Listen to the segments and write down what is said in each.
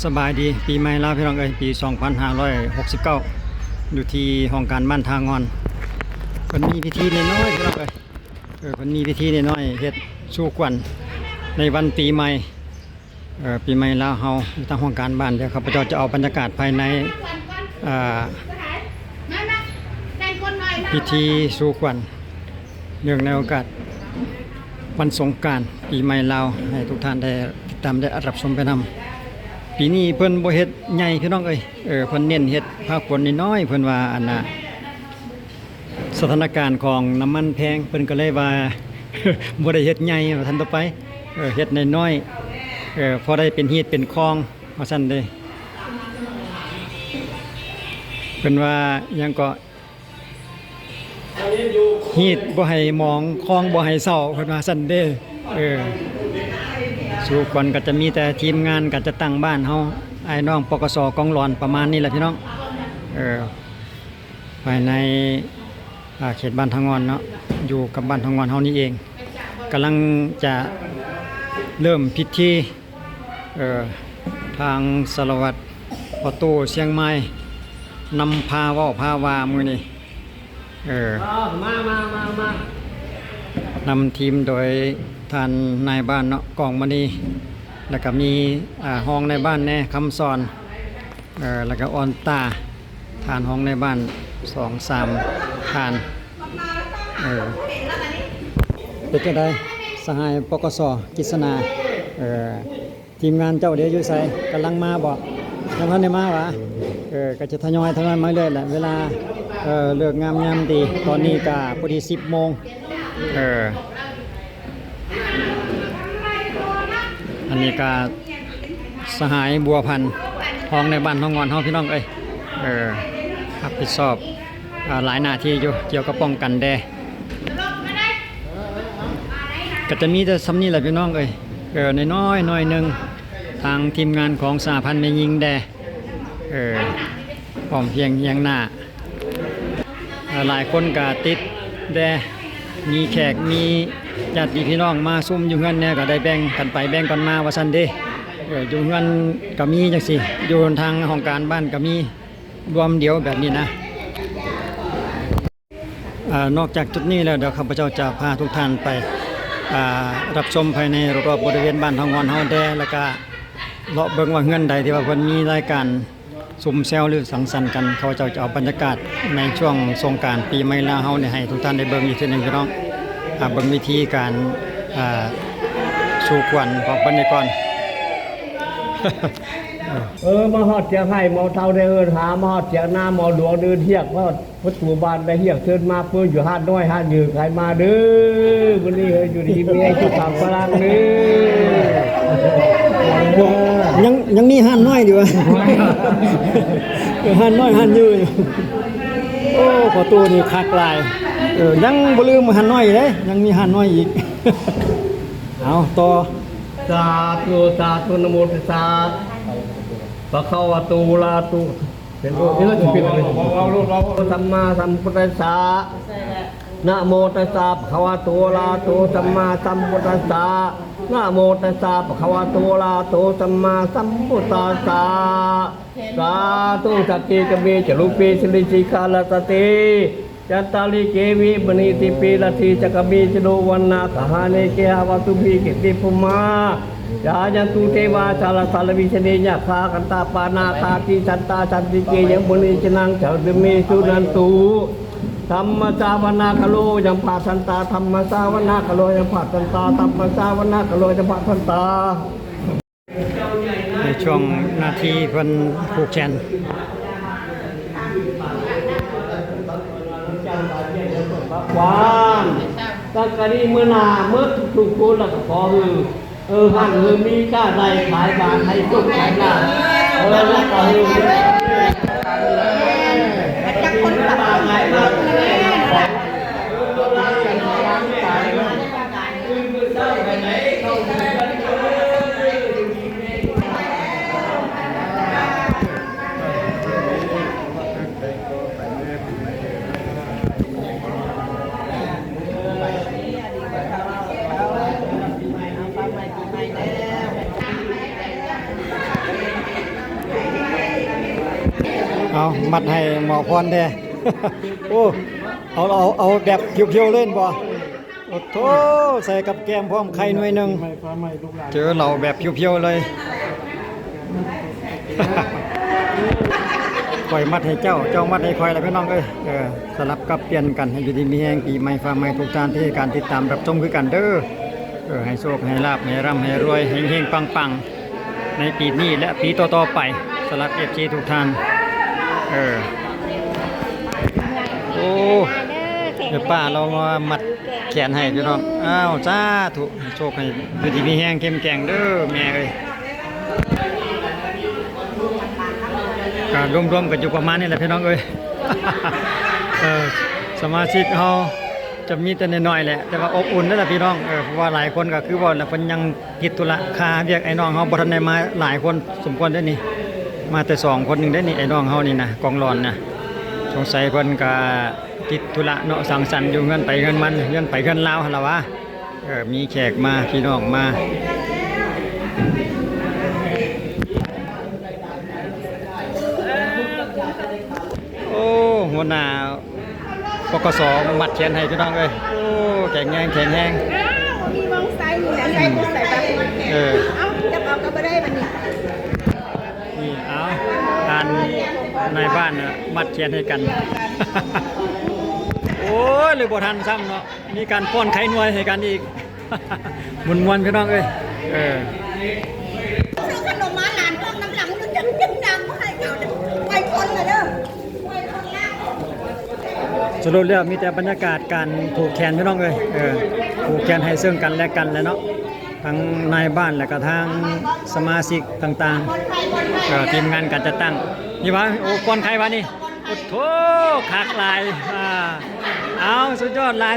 สบายดีปีใหม่ลาวพี่น้องเอ้ยปี2569อยู่ที่ห้องการบ้านทางงอนเพิ่นมีพิธีน้อยๆพี่น้องเอ้ยเพิ่นมีพิธีน้อยๆเฮ็ดสู่ขวัญในวันปีใหม่ปีใหม่ลาวเฮาอยู่ทางห้องการบ้านเดี๋ยวข้าพเจ้าจะเอาบรรยากาศภายในพิธีสู่ขวัญเนื่องในโอกาสวันสงกรานต์ปีใหม่ลาวให้ทุกท่านได้ติดตามได้รับชมไปนำปีนี้เพิ่นบ่เฮ็ดใหญ่พี่น้องเอ้ยเพิ่นเน้นเฮ็ดภาคฝนน้อยๆเพิ่นว่าอันน่ะสถานการณ์ของน้ำมันแพงเพิ่นก็เลยว่า บ่ได้เฮ็ดใหญ่ว่าซั่นต่อไปเฮ็ดน้อยๆพอได้เป็นฮีตเป็นคลองว่าซั่นเด้เพิ่นว่ายังก็ฮีตบ่ให้มองคลองบ่ให้เศร้าเพิ่นว่าซั่นเด้สู่ก่อนก็จะมีแต่ทีมงานก็จะตั้งบ้านเฮาไอ้น้องปกสกองหลอนประมาณนี้แหละพี่น้องภายในเขตบ้านทางงอนเนาะอยู่กับบ้านทางงอนเฮานี่เองกำลังจะเริ่มพิธีทางสารวัตรออโต้เชียงใหม่นำพาเว้าพาวามื้อนี้มานำทีมโดยท่านนายบ้านเนาะกองมณีแล้วก็มีห้องในบ้านแน่คำสอนแล้วก็ออนตาทานห้องในบ้าน2-3ทานเป็นจังได๋สหายปกสกิษณาทีมงานเจ้าเดี๋ยวอยู่ไสกำลังมาบ่ยังทันได้มาวะก็จะทยอยมาเรื่อยแหละเวลาเลิกงามยามดีตอนนี้ก็พอดี 10 โมงอันนี้ก็สหายบัวพันธ์ห้องในบ้านห้องงอนเฮาพี่น้องเอ้ยรับผิดชอบหลายหน้าที่อยู่เกี่ยวกับป้องกันแดก็จะมีแต่ซ้ำนี้แหละพี่น้องเอ้ยน้อยนึงทางทีมงานของสหพันธ์แม่ยิงแดพร้อมเพียงยังหน้าหลายคนก็ติดแดมีแขกมีญาติพี่น้องมาซุ่มอยู่เงินเนี่ยก็ได้แบ่งกันไปแบ่งกันมาว่าซั่นเด้อยู่เงินก็มีจังซี่อยู่ทางห้องการบ้านก็มีรวมเดียวแบบนี้นะนอกจากจุดนี้แล้วเดี๋ยวข้าพเจ้าจะพาทุกท่านไปรับชมภายในรอบๆบริเวณบ้านทางงอนเฮาแดแล้วก็เลาะเบิ่งว่าเงินใดที่ว่าเพิ่นมีรายการซุ่มแซวหรือสังสรรค์กันเขาจะเอาบรรยากาศในช่วงสงกรานต์ปีใหม่ลาวเฮาเนี่ยให้ทุกท่านได้เบิ่งอีกทีนึงพี่น้องเบิ่งวิธีการสู่ขวัญของเพิ่นก่อน มาฮอดเจียงให้หมอเท่าได้หามาฮอดเจียงหน้าหมอหลวงเดินเทียกว่าวัตถุบานได้เทียกเชิญมาเพื่ออยู่หาดน้อยหาดยือใครมาเด้อวันนี้อยู่ดีมีให้ทุกฝั่งพลังเด้อยังมีหาดน้อยอยู่ หาดน้อยหาดยือโอ้ขอตัวนี่คักหลายยังบ่ลืมหาดน้อยเด้ยังมีหาดน้อยอีก เอาต่อสาธุนะโมตัสสะภะคะวะโตอะระหะโตเป็นโลกนี้จะเป็นอะไรสัมมาสัมพุทธัสสะนะโมตัสสะภะคะวะโตอะระหะโตสัมมาสัมพุทธัสสะนะโมตัสสะภะคะวะโตอะระหะโตสัมมาสัมพุทธัสสะสาธุสัพเพกะเมจรูปีสิริสิกาลสติจัตตาลิเกวิมณีติปีลทีจักมีชโนวันนาคหาเนเกหวัตุภิกิติภูมาจายันตุเทวาชาลสารวิชเนยคากันตาปานาคาติสันตาสันติเกยังบุญจินังเจ้าดเมสุนันตุธรรมสาวนาคโลยังผาสันตาธรรมสาวนาคโลยังผาสันตาธรรมสาวนาคโลยังผาสันตาในช่วงนาทีเพิ่นผูกแขนวานตั้งกะนี้เมื่อนาเมื่อถูกโกนแล้วก็ขอหันมีก้าใดขายบานให้สุกขายหน้าแล้วก็จะคนตาหายมา เอามัดให้หมอพรแท้ โอ้เอาแบบเพียวๆเล่นบ่โอ้โธ่ใส่กับแกมพร้อมไข่หน่วยหนึงเจอเราแบบเพียวๆเลย ข่อยมัดให้เจ้ามัดให้ข่อยแล้วพี่น้องเอ้ยสลับกับเปลี่ยนกันให้อยู่ดีมีแฮงปีใหม่ฟ้าใหม่ทุกท่านที่ให้การติดตามรับชมคือกันเด้อให้โชคให้ลาภให้ร่ำให้รวยเฮงๆปังๆในปีนี้และปีต่อๆไปสลับ FC ทุกท่านโอ้เดี๋ยวป้าเรามามัดแขนให้พี่น้องอ้าวสาธุให้โชคให้อยู่ดีมีแฮงเข้มแข็งเด้อแม่เอ้ยการรวมๆกันอยู่ประมาณนี้แหละพี่น้องเอ้ย สมาชิกเฮาจะมีแต่น้อยๆแหละแต่ว่าอบอุ่นนั่นแหละพี่น้องเพราะว่าหลายคนก็คือว่าแล้วเพิ่นยังติดธุระคาเรียกไอ้น้องเฮาบ่ทันได้มาหลายคนสมควรได้นี่มาแต่2คนนึงได้นี่ไอ้น้องเฮานี่นะกองร้อนนะสงสัยเพิ่นก็ติดธุระเนาะสังสรรค์อยู่เงินไปเงินมันเงินไปเงินลาวหั่นล่ะวะมีแขกมาพี่น้องมาโอ้หัวหน้าปกสมัดแขนให้พี่น้องเอ้ยโอ้แข็งแรงมีมองซ้ายนี่แหละใส่ก็ใส่แบบจะเอาก็ไม่ได้มันนี่ นี่เอาการนายบ้านน่ะมัดแขนให้กัน โอ้ยเลยบ่ทันซ้ำเนาะมีการป้อนไข่นวลให้กันอีก มวนๆพี่น้องเอ้ยซื้อขนมมาหลานกล้องน้ำหลังมันจังดังให้เขาไปคนเลยเด้อไปคนแล้ว สรุปแล้วมีแต่บรรยากาศการผูกแขนพี่น้องเอ้ยผูกแขนให้ซึ่งกันและกันเลยเนาะทั้งนายบ้านและก็ทางสมาชิกต่างๆทีมงานการจัดตั้งนี่วะโอ้ก้อนไข่วะนี่โอ้โถคักหลายเอาสุดยอดหลาย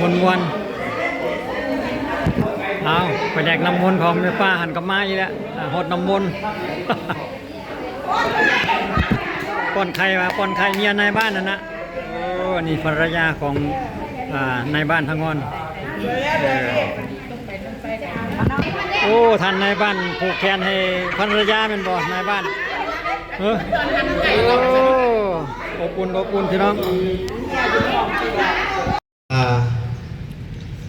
มวนเอาไปแดกน้ำมนต์ของแม่ป้าหันกับมาอีกแล้วหดน้ำมนต์ ป้อนไข่มาป้อนไข่เมียนายบ้านนั่นนะโอ้นี่ภรรยาของนายบ้านทางงอนโอ้ท่านนายบ้านผูกแขนให้ภรรยาเป็นบ่นายบ้านโอ้อบอุ่นพี่น้อง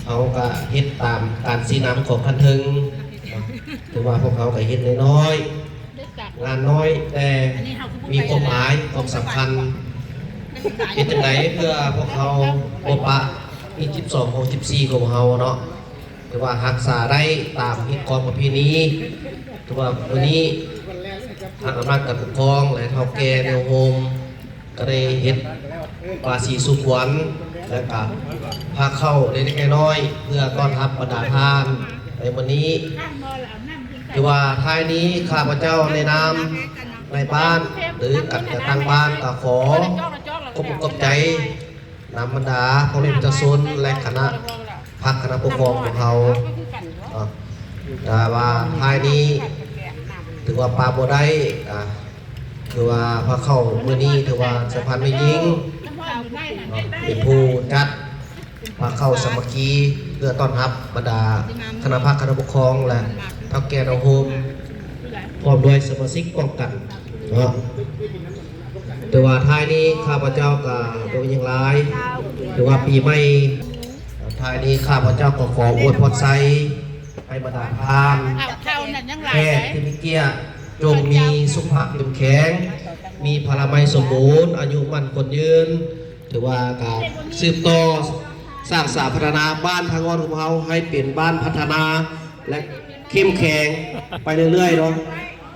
เขาก็เฮ็ดตามการสีน้ำของคันทึงถือว่าพวกเขาก็เฮ็ดน้อยงานน้อยแต่มีความหมายความสำคัญเฮ็ดจังไดเพื่อพวกเขาโอปะมี12ของ14ของเขาเนาะถือว่ารักษาได้ตามฮิตกองประเพณีถือว่าวันนี้ทางอำนาจการปกครองและเฒ่าแก่แนวโฮมก็ได้เฮ็ดปาสีสุขวัญและก็พาเข้าเล็กๆน้อยๆเพื่อต้อนรับบรรดาท่านในวันนี้ถือว่าท้ายนี้ข้าพเจ้าในนามในบ้านหรือการจัดตั้งบ้านก็ขอขอบใจนำบรรดาพ่อแม่ประชาชนและคณะพักคณะปกครองของเขาแต่ว่าท้ายนี้ถือว่าปาโบได้ถือว่าพาเข้าเมื่อนี้ถือว่าสะพานไม่ยิงเป็นผู้จัดพาเข้าสมัคคีเพื่อต้อนรับบรรดาคณะพักคณะปกครองและเฒ่าแก่เราโฮมพร้อมด้วยสมาชิกป้องกันเนาะแต่ว่าท้ายนี้ข้าพเจ้าก็โดยอย่างไรถือว่าปีใหม่ท้ายนี้ข้าพเจ้าก็ขออวยพรไซให้บรรดาทานแพทย์ที่มีเกียรติจงมีสุขภาพเข้มแข็งมีพลามัยสมบูรณ์อายุมั่นคนยืนถือว่าการสืบต่อสร้างสรรค์พัฒนาบ้านทางงอนของเราให้เป็นบ้านพัฒนาและเข้มแข็งไปเรื่อยๆเนาะ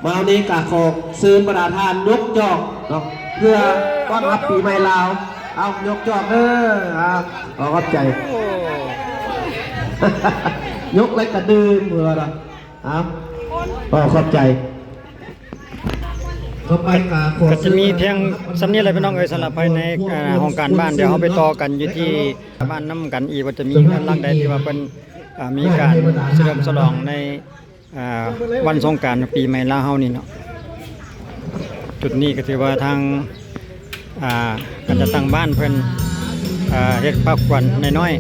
มาวันนี้กาขอซื้อบรรดาทานยกจอกเนาะเพื่อต้อนรับปีใหม่ลาวเอายกจอกขอขอบใจ ยกอะไรกระดืมเพื่ออะไรขอขอบใจก็ไปก็จะมีเพียงสำเนียงอะไรพี่น้องเอ๋ยสำหรับภายในห้องการบ้านเดี๋ยวเขาไปต่อกันอยู่ที่บ้านน้ำกันอีกว่าจะมีงานร่างใดที่ว่าเป็นมีการเฉลิมฉลองในวันสงกรานต์ปีใหม่ลาวเฮานี่เนาะจุดนี้ก็ถือว่าทางการจะตั้งบ้านเพิ่นเฮ็ดพักผ่อนน้อย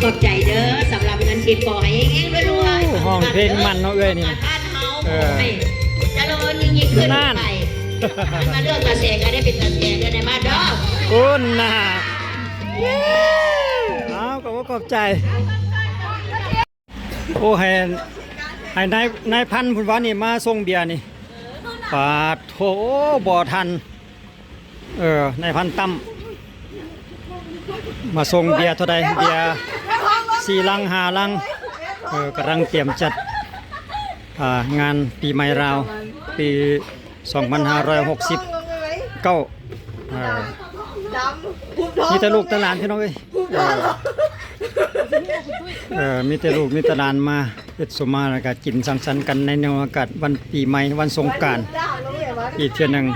ขอบใจเด้อสำหรับเงิน สิบปล่อยเองๆรัวๆ ห้องเพลงมันเนาะเอ้ยนี่ ท่านเฮาให้เจริญยิ่งขึ้นไปมาเลือกตาเสกก็ได้เป็นตาเสกได้ในบ้านดอก คุณน่ะเอาขอบใจโอ้ให้นายพันธุ์พุ่นว่านี่มาส่งเบียร์นี่ปาดโถบ่ทันนายพันธุ์ตั้มมาส่งเบียร์เท่าใดเบียร์4 ลัง 5 ลังกำลังเตรียมจัดงานปีใหม่ราวปี2569มีแต่ลูกตะหลานพี่น้องเอ้ยมีแต่ลูกมีแต่หลานมาเฮ็ดสมมาแล้วก็กินสังสรรค์กันในโอกาสวันปีใหม่วันสงกรานต์อีกเทื่อนึง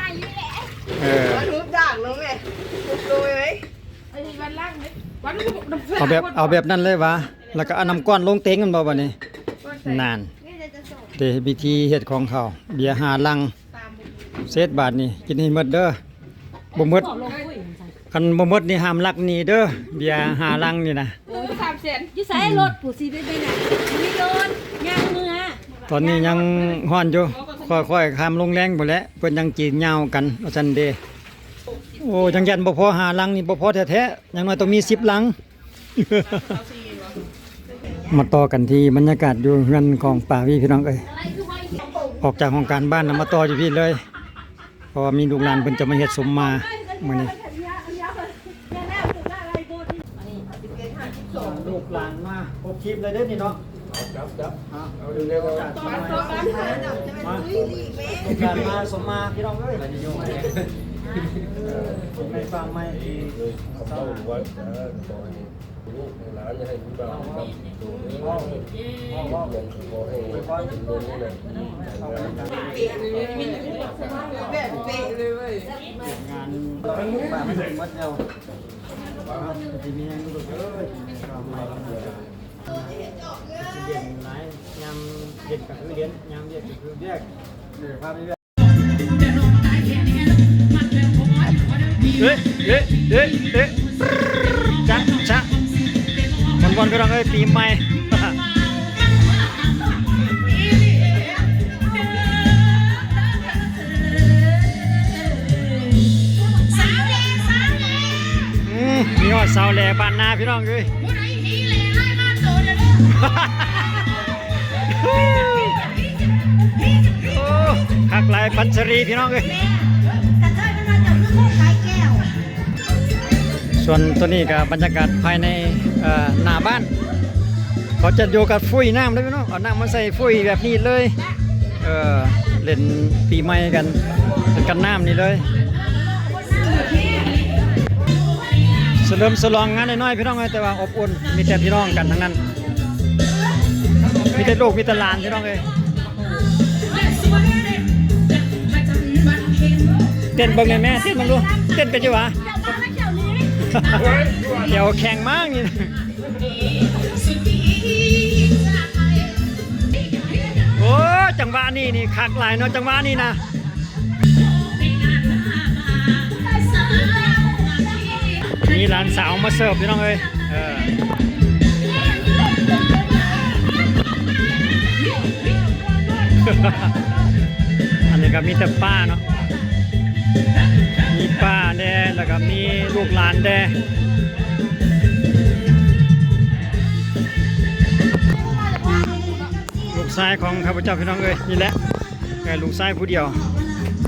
เอาแบบนั้นเลยวะแล้วก็เอาน้ำก้อนลงเต็งกันบ่บัดนี้นานเตวิธีเฮ็ดของเขาเบียร์5 ลังเศษบาทนี่กินให้หมดเด้อบ่หมดคันบ่หมดนี่ห้ามลักนี่เด้อเบียร์5 ลังนี่นะ อยู่ใส่รถผู้สิไปไหนมีโดนย่างมือ ตอนนี้ยังฮ้อนอยู่ค่อยๆข้ามลงแรงพุ่นแหละเพิ่นยังจีนยาวกันว่าซั่นเด้โอ้จังยันบ่พอ5 ลังนี่บ่พอแท้ๆอย่างน้อยต้องมี10 ลัง มาต่อกันที่บรรยากาศอยู่เฮือนของป่าพี่พี่น้องเอ้ยออกจากห้องการบ้านนะมาต่ออยู่พี่เลยเพราะว่ามีลูกหลานเพิ่นจะมาเฮ็ดสมมามื้อนี้ลูกหลานมาครบทีมเลยเด้อนี่เนาะจับเอาดึงเร็วมาลูกหลานมาสมมาพี่น้องเอ้ยในฟังไม่ที่เขาวัดลูกหลานให้ผู้บ่าวครับพ่อขอให้พ่อถึงเงินนี่แหละงานป่าไม่ถึงวัดเดียวที่มีลูกเอ้ยเรียนหลายยามเรียนกับเรียนยามเรียนคือเรียกพาไปเรียนจ๊ะวันๆก็ต้องปีใหม่มีว่าสาวแหล่บ้านนาพี่น้องเอ้ยหักลายปัญชรีพี่น้องเอ้ยส่วนตัวนี้ก็บรรยากาศภายในหน้าบ้านเขาจะโยกับฟุ้ยน้ำเลยพี่น้องเอาน้ำมาใส่ฟุ้ยแบบนี้เลยเล่นปีใหม่กันเป็นกันน้ำนี่เลยเสริมสลองงานน้อยๆพี่น้องแต่ว่าอบอุ่นมีแต่พี่น้องกันทั้งนั้นมีแต่ลูกมีแต่หลานพี่น้องเลยเต้นเบิ่งไงแม่เต้นบังดูเต้นเป็นจังหวะเดี๋ยวแข่งมากนี่โอ้จังหวะนี่คักหลายเนาะจังหวะนี่นะมีหลานสาวมาเสิร์ฟพี่น้องเอ้ยอันนี้ก็มีแต่ป้าเนาะมีป้าแด่แล้วก็มีลูกหลานแด่ลูกชายของข้าพเจ้าพี่น้องเอ้ยนี่แหละลูกชายผู้เดียว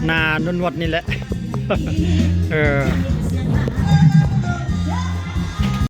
หน้านวลๆนี่แหละ